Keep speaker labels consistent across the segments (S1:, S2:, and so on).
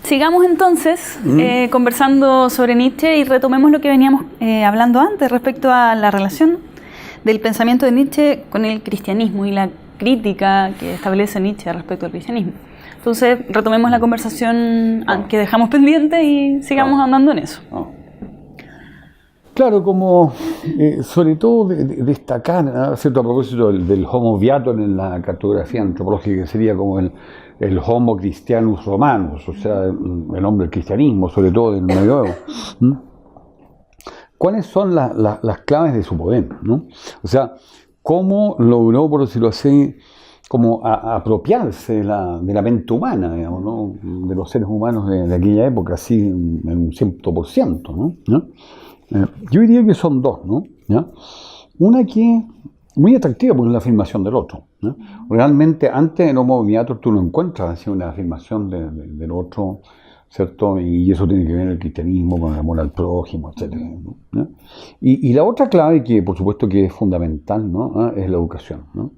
S1: sigamos entonces conversando sobre Nietzsche y retomemos lo que veníamos hablando antes respecto a la relación del pensamiento de Nietzsche con el cristianismo y la crítica que establece Nietzsche respecto al cristianismo. Entonces, retomemos la conversación que dejamos pendiente y sigamos andando en eso.
S2: Claro, como sobre todo destacar, ¿no? ¿Cierto? A propósito del Homo viator en la cartografía antropológica, que sería como el Homo Christianus Romanus, o sea, el hombre del cristianismo, sobre todo del medioevo. ¿Cuáles son las claves de su poder, ¿no? O sea, cómo logró, por decirlo así, como apropiarse de la mente humana, digamos, ¿no? De los seres humanos de aquella época, así en un 100%, ¿no? Yo diría que son dos, ¿no? ¿Ya? Una que muy atractiva porque es la afirmación del otro, ¿no? Realmente antes en Homo viator tú no encuentras así una afirmación del otro, ¿cierto? Y eso tiene que ver con el cristianismo, con el amor al prójimo, etc., ¿no? Y la otra clave que por supuesto que es fundamental, ¿no? Es la educación, ¿no?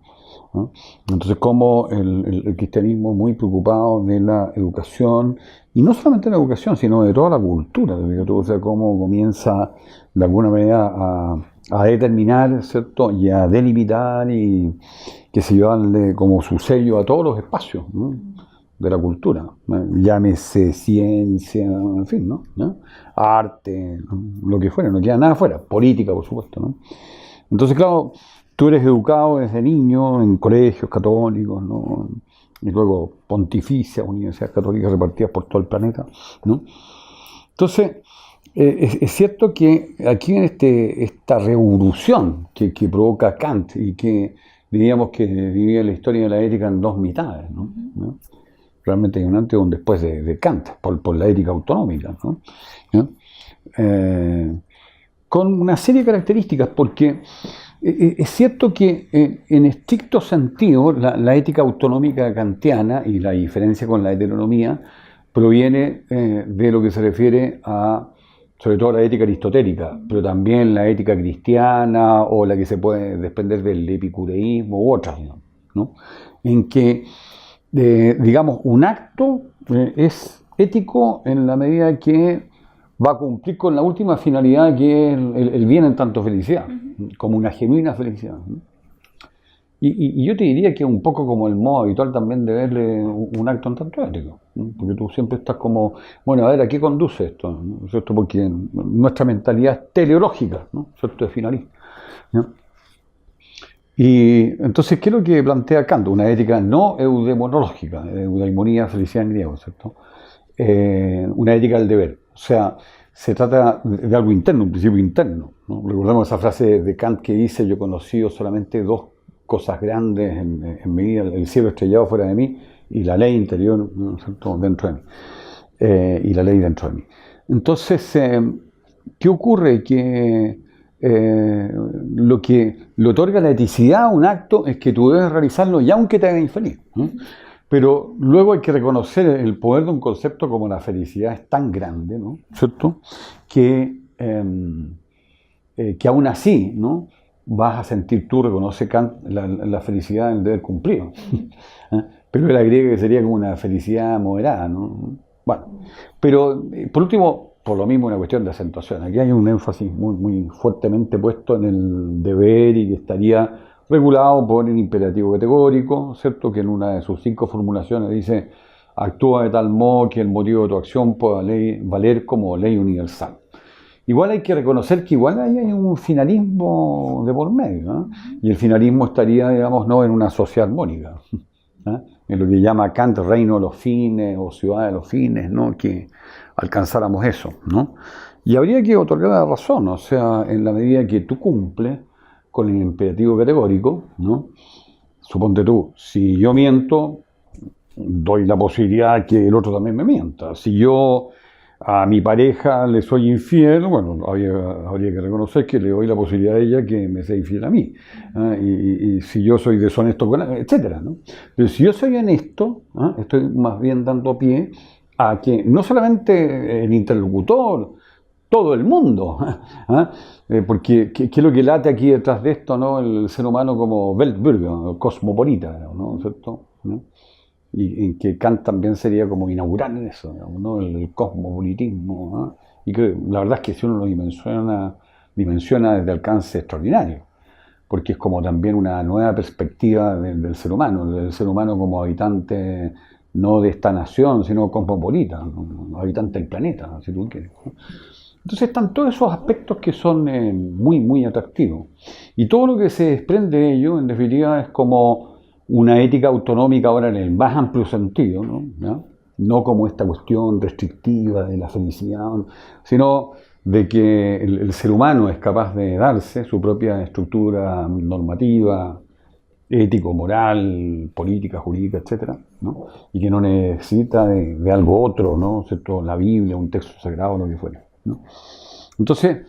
S2: Entonces, como el cristianismo muy preocupado de la educación, y no solamente de la educación, sino de toda la cultura, o sea, cómo comienza de alguna manera a determinar, ¿cierto? Y a delimitar y que se darle como su sello a todos los espacios, ¿no? De la cultura, ¿no? Llámese ciencia, en fin, ¿no? Arte, ¿no? Lo que fuera, no queda nada fuera, política, por supuesto, ¿no? Entonces, claro, tú eres educado desde niño en colegios católicos, ¿no? Y luego pontificias, universidades católicas repartidas por todo el planeta, ¿no? Entonces, es cierto que aquí en esta revolución que provoca Kant y que diríamos que divide la historia de la ética en dos mitades, ¿no? Realmente hay un antes y un después de Kant, por la ética autonómica, ¿no? Con una serie de características, porque es cierto que en estricto sentido la ética autonómica kantiana y la diferencia con la heteronomía proviene de lo que se refiere a, sobre todo, la ética aristotélica, pero también la ética cristiana o la que se puede desprender del epicureísmo u otras, ¿no? En que, digamos, un acto es ético en la medida que va a cumplir con la última finalidad, que es el bien en tanto felicidad, como una genuina felicidad, ¿no? Y yo te diría que es un poco como el modo habitual también de verle un acto en tanto ético, ¿no? Porque tú siempre estás como, bueno, a ver, ¿a qué conduce esto? ¿No? ¿Cierto? Porque nuestra mentalidad es teleológica, ¿no? ¿Cierto? Es finalista, ¿no? Y entonces, ¿qué es lo que plantea Kant? Una ética no eudemonológica, eudaimonía, felicidad en griego, ¿cierto? Una ética del deber. O sea, se trata de algo interno, un principio interno, ¿no? Recordemos esa frase de Kant que dice: yo he conocido solamente dos cosas grandes en mi vida, el cielo estrellado fuera de mí y la ley interior, ¿no? ¿Cierto? Dentro de mí. Y la ley dentro de mí. Entonces, ¿qué ocurre? Que lo que le otorga la eticidad a un acto es que tú debes realizarlo y aunque te haga infeliz, ¿no? Pero luego hay que reconocer el poder de un concepto como la felicidad es tan grande, ¿no? ¿Cierto? Que aún así, ¿no? Vas a sentir tú, reconoce Kant, la felicidad del deber cumplido. Pero él agrega que sería como una felicidad moderada, ¿no? Bueno, pero por último, por lo mismo una cuestión de acentuación. Aquí hay un énfasis muy, muy fuertemente puesto en el deber y que estaría regulado por el imperativo categórico, ¿cierto? Que en una de sus 5 formulaciones dice: actúa de tal modo que el motivo de tu acción pueda valer como ley universal. Igual hay que reconocer que igual hay un finalismo de por medio, ¿no? Y el finalismo estaría, digamos, no en una sociedad armónica, ¿eh? En lo que llama Kant reino de los fines o ciudad de los fines, ¿no? Que alcanzáramos eso, ¿no? Y habría que otorgar la razón, o sea, en la medida que tú cumples con el imperativo categórico, ¿no? Suponte tú, si yo miento, doy la posibilidad que el otro también me mienta. Si yo a mi pareja le soy infiel, bueno, habría que reconocer que le doy la posibilidad a ella que me sea infiel a mí. Y si yo soy deshonesto con ella, etcétera, ¿no? Pero si yo soy honesto, estoy más bien dando pie a que no solamente el interlocutor, todo el mundo, porque ¿qué es lo que late aquí detrás de esto, ¿no? El ser humano como Weltbürger, cosmopolita, ¿no? ¿Cierto? ¿no? y en que Kant también sería como inaugural en eso, digamos, ¿no? El cosmopolitismo, ¿no? Y que la verdad es que si uno lo dimensiona desde alcance extraordinario, porque es como también una nueva perspectiva del ser humano como habitante no de esta nación, sino cosmopolita, ¿no? Habitante del planeta, si tú quieres, ¿no? Entonces están todos esos aspectos que son muy, muy atractivos. Y todo lo que se desprende de ello, en definitiva, es como una ética autonómica ahora en el más amplio sentido, ¿no? ¿Ya? No como esta cuestión restrictiva de la felicidad, sino de que el ser humano es capaz de darse su propia estructura normativa, ético, moral, política, jurídica, etcétera, ¿no? Y que no necesita de algo otro, ¿no? ¿Cierto? La Biblia, un texto sagrado, lo que fuera, ¿no? Entonces,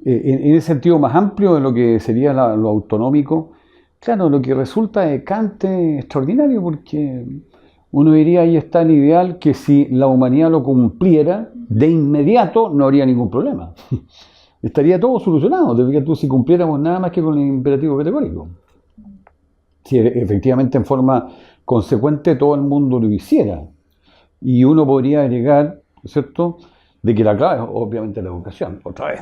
S2: en ese sentido más amplio de lo que sería lo autonómico, claro, lo que resulta de Kant es extraordinario porque uno diría ahí está el ideal que si la humanidad lo cumpliera, de inmediato no habría ningún problema. Estaría todo solucionado, tú, si cumpliéramos nada más que con el imperativo categórico. Si efectivamente en forma consecuente todo el mundo lo hiciera. Y uno podría agregar, ¿cierto?, de que la clave es obviamente la educación, otra vez,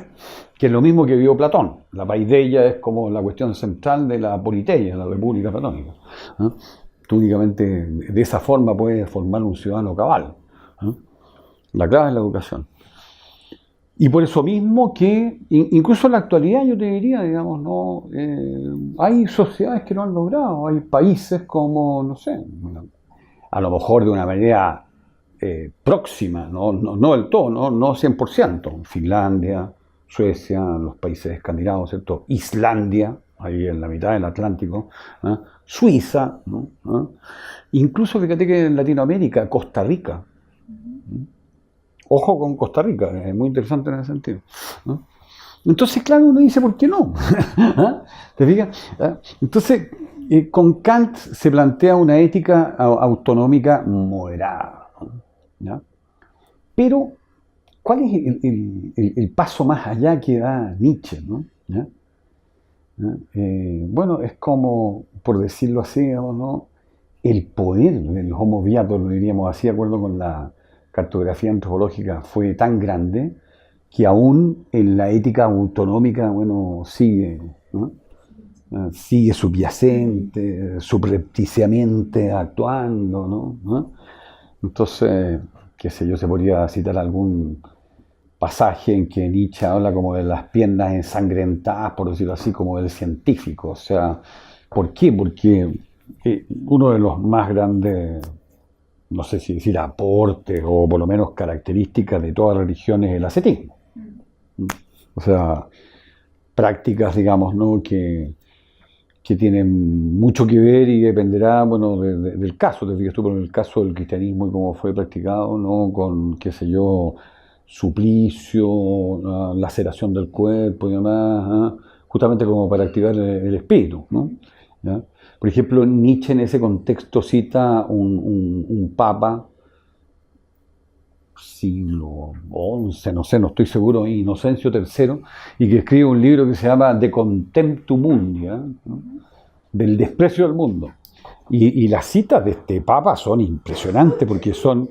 S2: que es lo mismo que vio Platón. La paideia es como la cuestión central de la politeia, la república platónica, ¿no? Tú únicamente de esa forma puedes formar un ciudadano cabal, ¿no? La clave es la educación. Y por eso mismo que, incluso en la actualidad yo te diría, digamos, ¿no? Hay sociedades que lo han logrado, hay países como, no sé, a lo mejor de una manera próxima, no del todo, no 100%. Finlandia, Suecia, los países escandinavos, ¿cierto? Islandia, ahí en la mitad del Atlántico, ¿eh? Suiza, ¿no? Incluso fíjate que en Latinoamérica, Costa Rica. Ojo con Costa Rica, es muy interesante en ese sentido, ¿no? Entonces, claro, uno dice, ¿por qué no? ¿Te fijas? Entonces, con Kant se plantea una ética autonómica moderada, ¿ya? Pero, ¿cuál es el paso más allá que da Nietzsche, ¿no? ¿Ya? Bueno, es como, por decirlo así, ¿no? El poder del Homo Viator, lo diríamos así, de acuerdo con la cartografía antropológica, fue tan grande que aún en la ética autonómica, bueno, sigue, ¿no? Sigue subyacente, subrepticiamente actuando, ¿no? Entonces, qué sé yo, se podría citar algún pasaje en que Nietzsche habla como de las piernas ensangrentadas, por decirlo así, como del científico. O sea, ¿por qué? Porque uno de los más grandes, no sé si decir aportes o por lo menos características de todas las religiones es el ascetismo. O sea, prácticas, digamos, ¿no? que tienen mucho que ver y dependerá, bueno, del caso. Te fijas tú, por el caso del cristianismo y cómo fue practicado, ¿no? Con, qué sé yo, suplicio, laceración del cuerpo y demás, justamente como para activar el espíritu, ¿no? ¿Ya? Por ejemplo, Nietzsche en ese contexto cita un papa, siglo XI, no sé, no estoy seguro, Inocencio III, y que escribe un libro que se llama De Contemptu Mundi, ¿no? Del desprecio del mundo. Y las citas de este papa son impresionantes porque son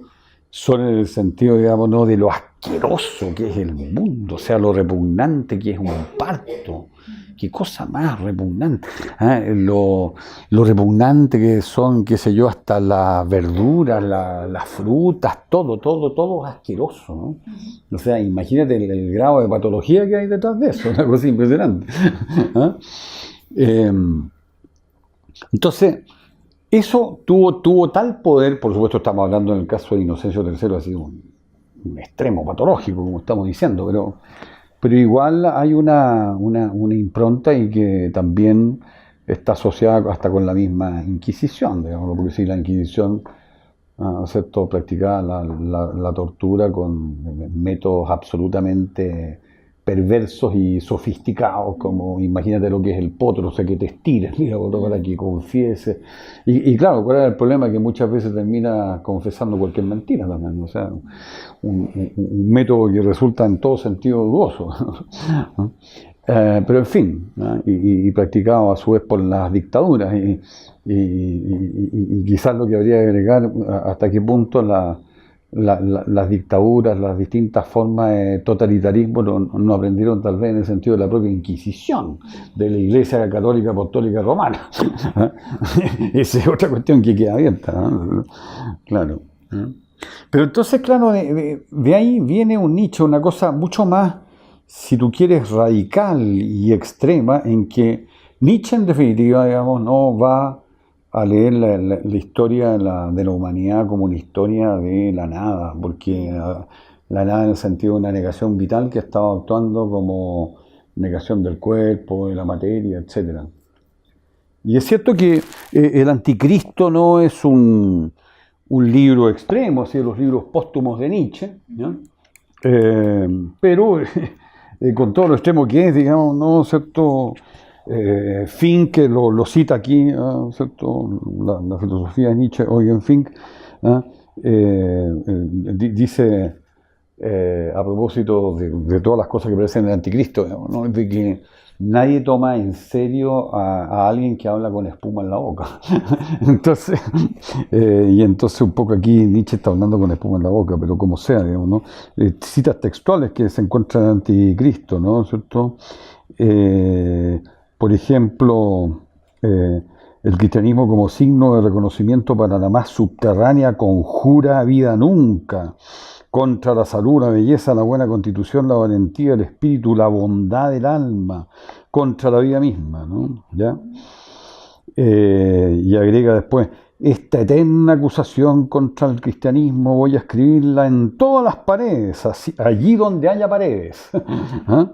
S2: en el sentido, digamos, ¿no? De lo asqueroso que es el mundo, o sea, lo repugnante que es un parto. Qué cosa más repugnante, ¿eh? Lo repugnante que son, qué sé yo, hasta las verduras, las frutas, todo asqueroso, ¿no? O sea, imagínate el grado de patología que hay detrás de eso, una cosa impresionante, ¿eh? Entonces, eso tuvo tal poder, por supuesto estamos hablando en el caso de Inocencio III, ha sido un extremo patológico, como estamos diciendo, pero igual hay una impronta y que también está asociada hasta con la misma Inquisición, digamos, porque si la Inquisición, ¿cierto?, practicaba la tortura con métodos absolutamente perversos y sofisticados, como imagínate lo que es el potro, o sea, que te estiren, mira, para que confieses. Y claro, ¿cuál era el problema? Que muchas veces termina confesando cualquier mentira también, o sea, un método que resulta en todo sentido dudoso, ¿no? Pero en fin, ¿no? Y practicado a su vez por las dictaduras y quizás lo que habría que agregar hasta qué punto las dictaduras, las distintas formas de totalitarismo no aprendieron tal vez en el sentido de la propia Inquisición, de la Iglesia Católica Apostólica Romana. Esa es otra cuestión que queda abierta, ¿no? Claro. Pero entonces, claro, de ahí viene un nicho, una cosa mucho más, si tú quieres, radical y extrema, en que Nietzsche, en definitiva, digamos, no va a leer la historia de la humanidad como una historia de la nada, porque la nada en el sentido de una negación vital que estaba actuando como negación del cuerpo, de la materia, etc. Y es cierto que el Anticristo no es un libro extremo, así de los libros póstumos de Nietzsche, ¿no? Pero con todo lo extremo que es, digamos, ¿no? ¿Cierto? Fink lo cita aquí, ¿cierto? La filosofía de Nietzsche, Eugen Fink, dice a propósito de todas las cosas que aparecen en el Anticristo, digamos, ¿no? De que nadie toma en serio a alguien que habla con espuma en la boca. Entonces, y entonces un poco aquí Nietzsche está hablando con espuma en la boca, pero como sea, digamos, ¿no? Citas textuales que se encuentran en el Anticristo, ¿no? ¿Cierto? Por ejemplo, el cristianismo como signo de reconocimiento para la más subterránea conjura vida nunca, contra la salud, la belleza, la buena constitución, la valentía, el espíritu, la bondad del alma, contra la vida misma, ¿no? ¿Ya? Y agrega después, esta eterna acusación contra el cristianismo voy a escribirla en todas las paredes, allí donde haya paredes. ¿Ah?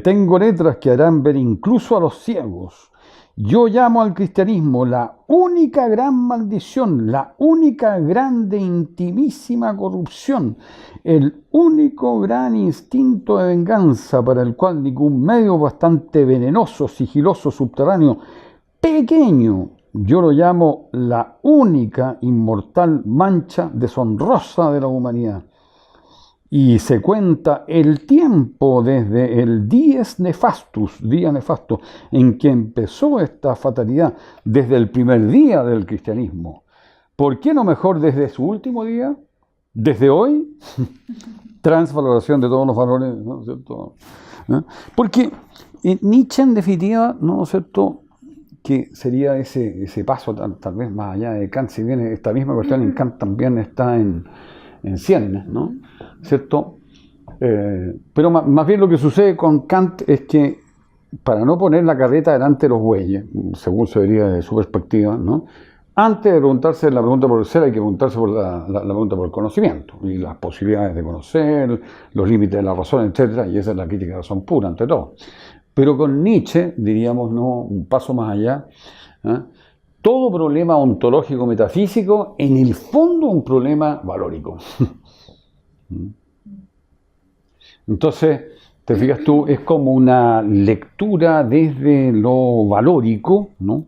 S2: Tengo letras que harán ver incluso a los ciegos. Yo llamo al cristianismo la única gran maldición, la única grande, intimísima corrupción, el único gran instinto de venganza para el cual ningún medio bastante venenoso, sigiloso, subterráneo, pequeño, yo lo llamo la única inmortal mancha deshonrosa de la humanidad. Y se cuenta el tiempo desde el dies nefastus, día nefasto, en que empezó esta fatalidad, desde el primer día del cristianismo. ¿Por qué no mejor desde su último día? ¿Desde hoy? Transvaloración de todos los valores, ¿no es cierto? Porque Nietzsche, en definitiva, ¿no es cierto?, que sería ese paso tal vez más allá de Kant, si bien esta misma cuestión en Kant también está en Ciernes, ¿no? ¿Cierto? Pero más bien lo que sucede con Kant es que para no poner la carreta delante de los bueyes, según se vería desde su perspectiva, ¿no? Antes de preguntarse la pregunta por el ser, hay que preguntarse por la pregunta por el conocimiento y las posibilidades de conocer, los límites de la razón, etc. Y esa es la crítica de la razón pura, ante todo. Pero con Nietzsche, diríamos, ¿no?, un paso más allá, ¿eh? Todo problema ontológico metafísico, en el fondo, un problema valórico. Entonces, te fijas tú, es como una lectura desde lo valórico, ¿no?,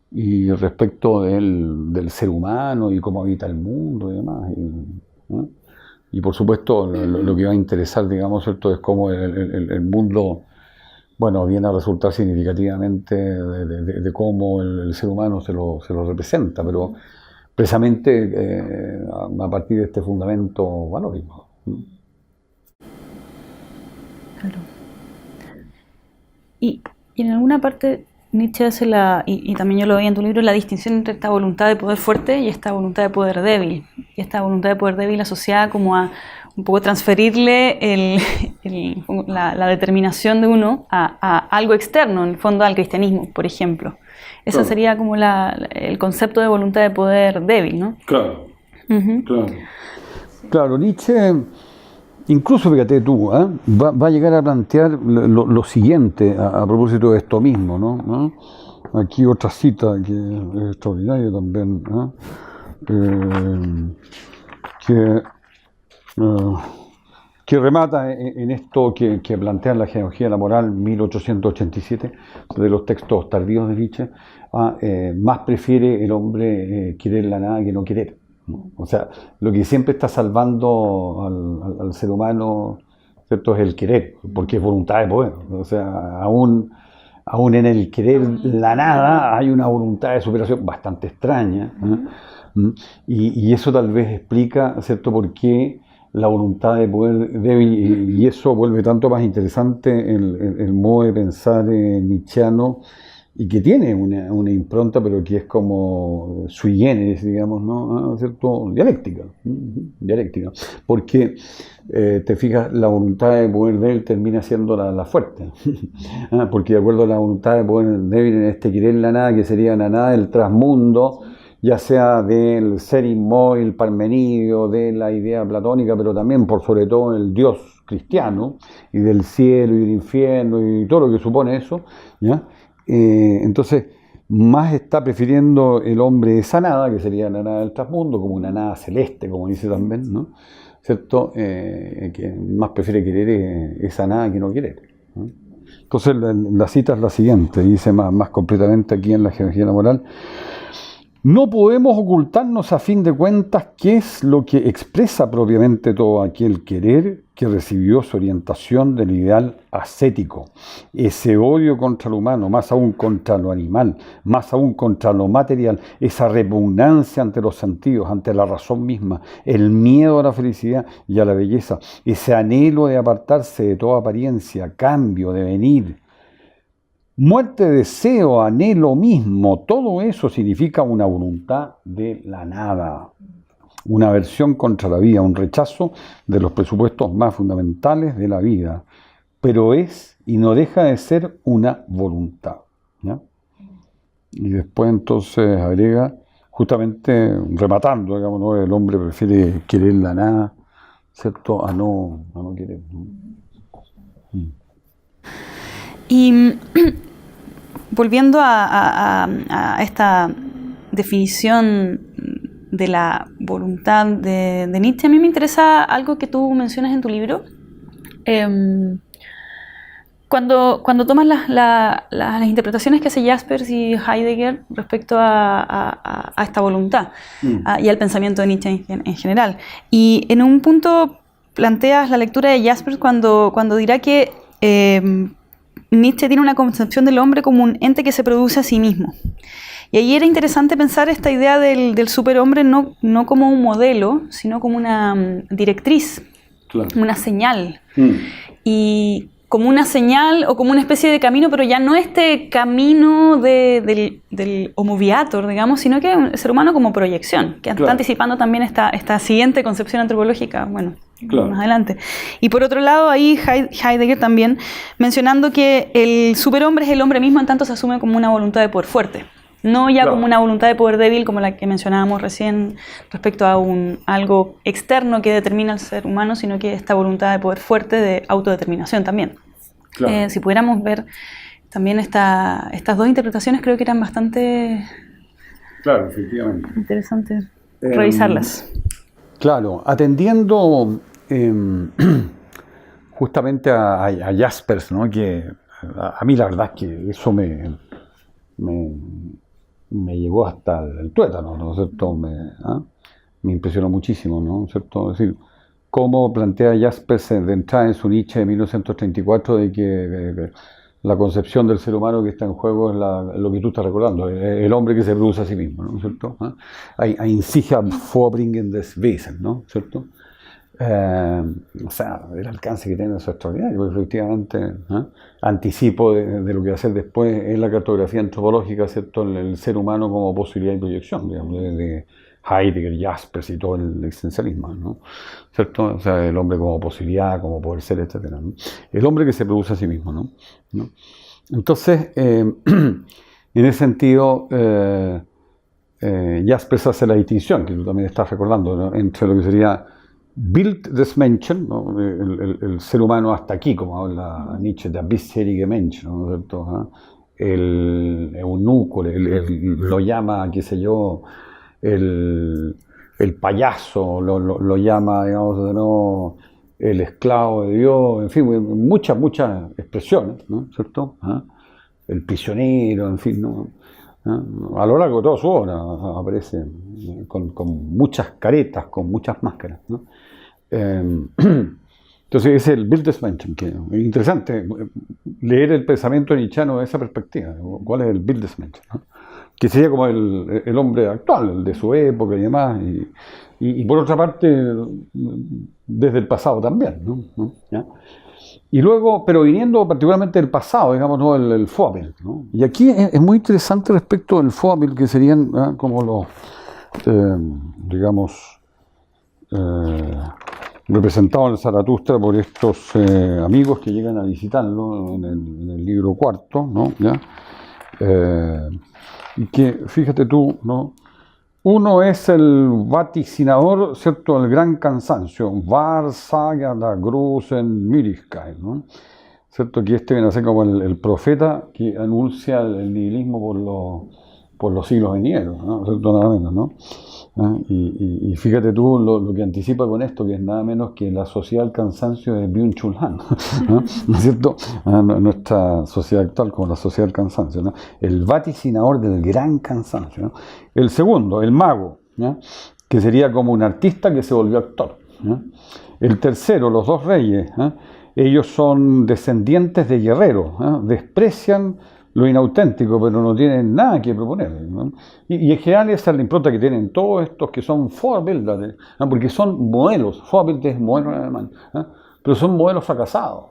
S2: y respecto del ser humano y cómo habita el mundo y demás. ¿No? Y por supuesto, lo que va a interesar, digamos, ¿cierto?, es cómo el mundo, bueno, viene a resultar significativamente de cómo el ser humano se lo representa, pero precisamente a partir de este fundamento valórico.
S1: Claro. Y en alguna parte Nietzsche hace y también yo lo veía en tu libro, la distinción entre esta voluntad de poder fuerte y esta voluntad de poder débil. Y esta voluntad de poder débil asociada como a un poco transferirle la determinación de uno a algo externo, en el fondo al cristianismo, por ejemplo. Ese claro. Sería como el concepto de voluntad de poder débil, ¿no?
S2: Claro, claro. Claro, Nietzsche, incluso fíjate tú, va a llegar a plantear lo siguiente a propósito de esto mismo, ¿no? Aquí otra cita que es extraordinaria también, que remata en esto que plantea la Genealogía de la Moral 1887, de los textos tardíos de Nietzsche, más prefiere el hombre querer la nada que no querer, ¿no? O sea, lo que siempre está salvando al ser humano ¿cierto? Es el querer, porque es voluntad de poder. O sea, aún en el querer la nada hay una voluntad de superación bastante extraña. Y eso tal vez explica, ¿cierto?, por qué la voluntad de poder débil, y eso vuelve tanto más interesante el modo de pensar nietzscheano, y que tiene una impronta, pero que es como sui generis, digamos, ¿no? ¿Cierto? Dialéctica. Dialéctica. Porque, te fijas, la voluntad de poder débil termina siendo la fuerte. Porque de acuerdo a la voluntad de poder débil en este querer la nada, que sería la nada del trasmundo, ya sea del ser inmóvil parmenidio, de la idea platónica, pero también por sobre todo el Dios cristiano, y del cielo y del infierno y todo lo que supone eso, ¿ya? Entonces, más está prefiriendo el hombre esa nada, que sería la nada del trasmundo, como una nada celeste, como dice también, ¿no? ¿Cierto? Que más prefiere querer esa nada que no querer, ¿no? Entonces, la cita es la siguiente, dice más completamente aquí en la Genealogía de la Moral: no podemos ocultarnos a fin de cuentas qué es lo que expresa propiamente todo aquel querer que recibió su orientación del ideal ascético. Ese odio contra lo humano, más aún contra lo animal, más aún contra lo material, esa repugnancia ante los sentidos, ante la razón misma, el miedo a la felicidad y a la belleza, ese anhelo de apartarse de toda apariencia, cambio, devenir, muerte, deseo, anhelo mismo, todo eso significa una voluntad de la nada, una aversión contra la vida, un rechazo de los presupuestos más fundamentales de la vida, pero es y no deja de ser una voluntad, ¿ya? Y después entonces agrega, justamente rematando, digamos, ¿no? El hombre prefiere querer la nada, ¿cierto?, a no querer, ¿no?
S1: Y volviendo a esta definición de la voluntad de Nietzsche, a mí me interesa algo que tú mencionas en tu libro. Cuando tomas las interpretaciones que hace Jaspers y Heidegger respecto a esta voluntad y al pensamiento de Nietzsche en general. Y en un punto planteas la lectura de Jaspers cuando dirá que Nietzsche tiene una concepción del hombre como un ente que se produce a sí mismo. Y ahí era interesante pensar esta idea del superhombre no como un modelo, sino como una directriz, claro, una señal. Y como una señal o como una especie de camino, pero ya no este camino del homo viator, digamos, sino que el ser humano como proyección, que está anticipando también esta siguiente concepción antropológica, bueno, más adelante. Y por otro lado, ahí Heidegger también mencionando que el superhombre es el hombre mismo, en tanto se asume como una voluntad de poder fuerte, no ya como una voluntad de poder débil como la que mencionábamos recién respecto a algo externo que determina al ser humano, sino que esta voluntad de poder fuerte de autodeterminación también. Si pudiéramos ver también estas dos interpretaciones, creo que eran bastante interesantes revisarlas.
S2: Claro, atendiendo justamente a Jaspers, ¿no? Que a mí la verdad es que eso me llegó hasta el tuétano, ¿no es cierto? Me impresionó muchísimo, ¿no es cierto? Es decir, cómo plantea Jaspers de entrada en su Nietzsche de 1934 de que la concepción del ser humano que está en juego es lo que tú estás recordando, el hombre que se produce a sí mismo, ¿no es cierto? Ein sich vorbringen des Wesen, ¿no es cierto? O sea, el alcance que tiene es extraordinario, porque efectivamente anticipo de lo que va a hacer después en la cartografía antropológica, ¿cierto? El ser humano como posibilidad y proyección, digamos, de Heidegger, Jaspers y todo el existencialismo, ¿no? ¿Cierto? O sea, el hombre como posibilidad, como poder ser, etc., ¿no? El hombre que se produce a sí mismo, ¿no? Entonces, en ese sentido, Jaspers hace la distinción, que tú también estás recordando, ¿no? Entre lo que sería Bild des Menschen, ¿no? El ser humano hasta aquí, como habla Nietzsche, der bisherige Mensch, ¿no es cierto? El eunuco, lo llama, qué sé yo, el payaso, lo llama, digamos, ¿no? El esclavo de Dios, en fin, muchas expresiones, ¿no es cierto? El prisionero, en fin, ¿no? A lo largo de toda su obra aparece con muchas caretas, con muchas máscaras, ¿no? Entonces ese es el Bildungsmenschen, que es interesante leer el pensamiento nietzscheano de esa perspectiva. ¿Cuál es el Bildungsmenschen? ¿No? Que sería como el hombre actual, el de su época y demás, y por otra parte, desde el pasado también, ¿no? ¿Ya? Y luego, pero viniendo particularmente del pasado, digamos, ¿no? el Vorbild, ¿no? Y aquí es muy interesante respecto del Vorbild, que serían como los, digamos, representados en el Zaratustra por estos amigos que llegan a visitarlo en el libro cuarto, ¿no? ¿Ya? Y que, fíjate tú, ¿no? Uno es el vaticinador, ¿cierto?, el gran cansancio, Varsaga da Großen Müdigkeit, ¿no? ¿Cierto? Que viene a ser como el profeta que anuncia el nihilismo por los siglos venideros, ¿no? ¿Cierto? Nada menos, ¿no? Y fíjate tú lo que anticipa con esto, que es nada menos que la sociedad del cansancio de Byung-Chul Han, ¿no? ¿No es cierto? Nuestra sociedad actual como la sociedad del cansancio, ¿no? El vaticinador del gran cansancio, ¿no? El segundo, el mago, ¿no? Que sería como un artista que se volvió actor, ¿no? El tercero, los dos reyes, ¿no? Ellos son descendientes de guerreros, ¿no? Desprecian lo inauténtico, pero no tienen nada que proponer, ¿no? Y en general esa es la impronta que tienen todos estos que son Vorbilder, ¿no? Porque son modelos. Vorbild es modelo en alemán, ¿no? Pero son modelos fracasados.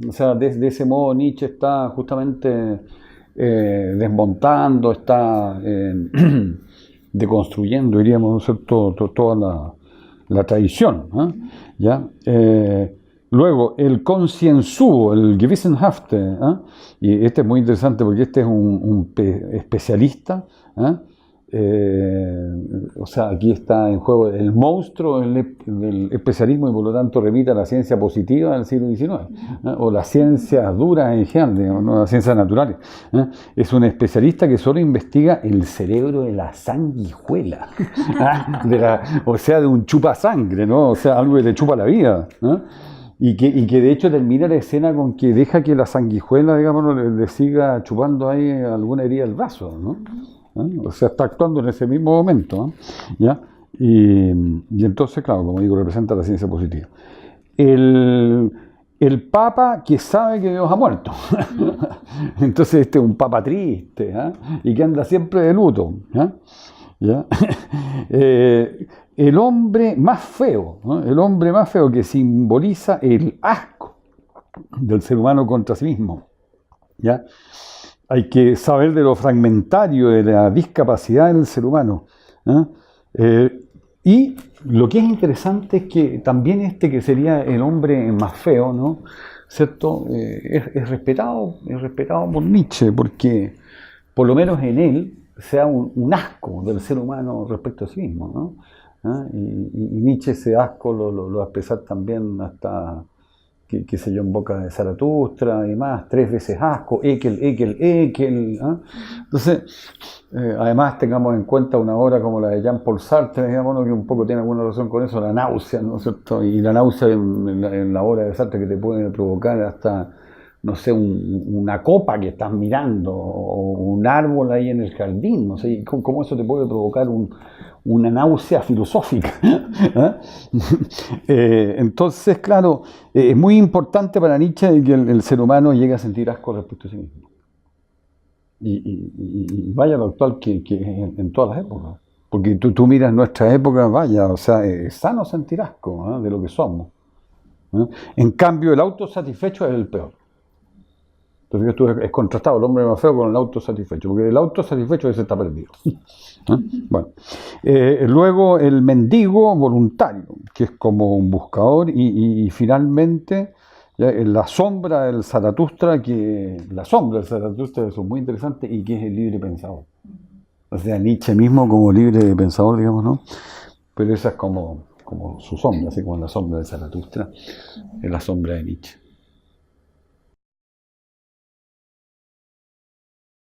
S2: O sea, de ese modo Nietzsche está justamente desmontando, está deconstruyendo, diríamos, ¿no es cierto?, toda la tradición, ¿no? ¿Ya? Luego, el concienzudo, el Gewissenhafte, ¿eh? Y este es muy interesante porque este es un especialista, ¿eh? O sea, aquí está en juego el monstruo del especialismo y por lo tanto remite a la ciencia positiva del siglo XIX, ¿eh? O las ciencias duras en general, digamos, ¿no? Las ciencias naturales, ¿eh? Es un especialista que solo investiga el cerebro de la sanguijuela, ¿eh? O sea, de un chupa sangre, ¿no? O sea, algo que le chupa la vida, ¿eh? Y que de hecho termina la escena con que deja que la sanguijuela, digamos, le siga chupando ahí alguna herida del brazo, ¿no? ¿Eh? O sea, está actuando en ese mismo momento, ¿no? ¿Ya? Y entonces, claro, como digo, representa la ciencia positiva. El Papa que sabe que Dios ha muerto. Entonces este es un Papa triste, ¿eh? Y que anda siempre de luto, ¿eh? ¿Ya? El hombre más feo, ¿no? El hombre más feo que simboliza el asco del ser humano contra sí mismo, ¿ya? Hay que saber de lo fragmentario, de la discapacidad del ser humano, ¿eh? Y lo que es interesante es que también que sería el hombre más feo, ¿no? ¿Cierto? Es respetado por Nietzsche, porque por lo menos en él se da un asco del ser humano respecto a sí mismo, ¿no? Y Nietzsche ese asco lo va a expresar también hasta, qué sé yo, en boca de Zaratustra y más, 3 veces asco, Ekel. Entonces, además tengamos en cuenta una obra como la de Jean-Paul Sartre, digamos, ¿no? Que un poco tiene alguna relación con eso, la náusea, ¿no es cierto? Y la náusea en la obra de Sartre que te puede provocar hasta, no sé, una copa que estás mirando, o un árbol ahí en el jardín, no sé, cómo eso te puede provocar una náusea filosófica. Entonces, claro, es muy importante para Nietzsche que el ser humano llegue a sentir asco respecto a sí mismo. Y vaya lo actual que en todas las épocas. Porque tú miras nuestra época, vaya, o sea, es sano sentir asco, ¿eh?, de lo que somos, ¿eh? En cambio, el autosatisfecho es el peor. Entonces esto es contrastado el hombre más feo con el autosatisfecho, porque el autosatisfecho ese está perdido. Bueno, luego el mendigo voluntario, que es como un buscador, y finalmente la sombra del Zaratustra, eso es muy interesante, y que es el libre pensador. O sea, Nietzsche mismo como libre pensador, digamos, ¿no? Pero esa es como su sombra, así como la sombra de Zaratustra, es la sombra de Nietzsche.